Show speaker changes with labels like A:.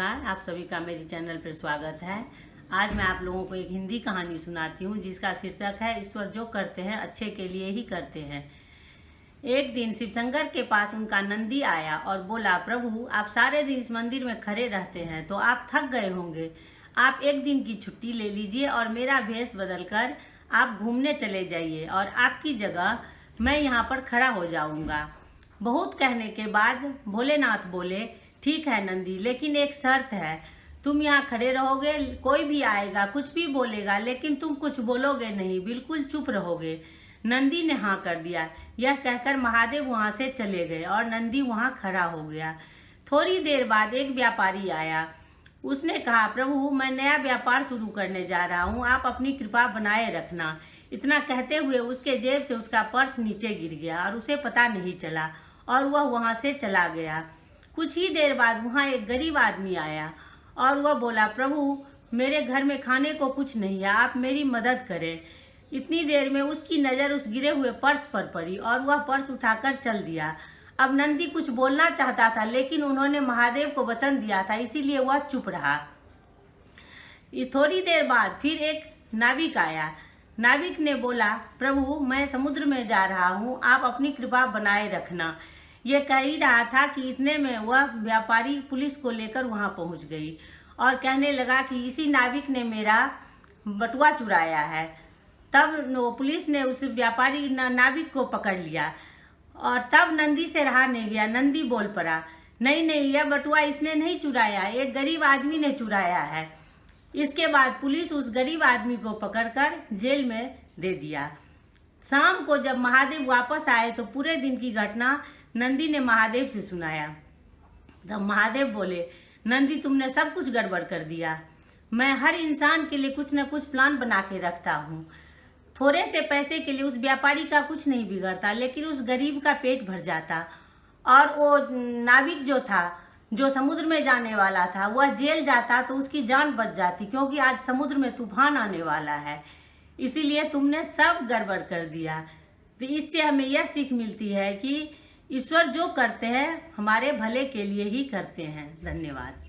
A: नमस्कार, आप सभी का मेरे चैनल पर स्वागत है। आज मैं आप लोगों को एक हिंदी कहानी सुनाती हूँ जिसका शीर्षक है ईश्वर जो करते हैं अच्छे के लिए ही करते हैं। एक दिन शिवशंकर के पास उनका नंदी आया और बोला, प्रभु आप सारे दिन इस मंदिर में खड़े रहते हैं तो आप थक गए होंगे। आप एक दिन की छुट्टी ले लीजिए और मेरा भेष बदलकर आप घूमने चले जाइए और आपकी जगह मैं यहाँ पर खड़ा हो जाऊँगा। बहुत कहने के बाद भोलेनाथ बोले, ठीक है नंदी, लेकिन एक शर्त है। तुम यहाँ खड़े रहोगे, कोई भी आएगा कुछ भी बोलेगा लेकिन तुम कुछ बोलोगे नहीं, बिल्कुल चुप रहोगे। नंदी ने हाँ कर दिया। यह कहकर महादेव वहाँ से चले गए और नंदी वहाँ खड़ा हो गया। थोड़ी देर बाद एक व्यापारी आया। उसने कहा, प्रभु मैं नया व्यापार शुरू करने जा रहा हूँ, आप अपनी कृपा बनाए रखना। इतना कहते हुए उसके जेब से उसका पर्स नीचे गिर गया और उसे पता नहीं चला और वह वहाँ से चला गया। कुछ ही देर बाद वहाँ एक गरीब आदमी आया और वह बोला, प्रभु मेरे घर में खाने को कुछ नहीं है, आप मेरी मदद करें। इतनी देर में उसकी नज़र उस गिरे हुए पर्स पर पड़ी और वह पर्स उठाकर चल दिया। अब नंदी कुछ बोलना चाहता था लेकिन उन्होंने महादेव को वचन दिया था, इसीलिए वह चुप रहा। थोड़ी देर बाद फिर एक नाविक आया। नाविक ने बोला, प्रभु मैं समुद्र में जा रहा हूँ, आप अपनी कृपा बनाए रखना। ये कह ही रहा था कि इतने में वह व्यापारी पुलिस को लेकर वहाँ पहुँच गई और कहने लगा कि इसी नाविक ने मेरा बटुआ चुराया है। तब पुलिस ने उस व्यापारी नाविक को पकड़ लिया और तब नंदी से रहा नहीं गया। नंदी बोल पड़ा, नहीं नहीं, यह बटुआ इसने नहीं चुराया, एक गरीब आदमी ने चुराया है। इसके बाद पुलिस उस गरीब आदमी को पकड़कर जेल में दे दिया। शाम को जब महादेव वापस आए तो पूरे दिन की घटना नंदी ने महादेव से सुनाया। तब महादेव बोले, नंदी तुमने सब कुछ गड़बड़ कर दिया। मैं हर इंसान के लिए कुछ न कुछ प्लान बना के रखता हूँ। थोड़े से पैसे के लिए उस व्यापारी का कुछ नहीं बिगड़ता लेकिन उस गरीब का पेट भर जाता। और वो नाविक जो था, जो समुद्र में जाने वाला था, वह जेल जाता तो उसकी जान बच जाती, क्योंकि आज समुद्र में तूफान आने वाला है। इसीलिए तुमने सब गड़बड़ कर दिया। तो इससे हमें यह सीख मिलती है कि ईश्वर जो करते हैं हमारे भले के लिए ही करते हैं। धन्यवाद।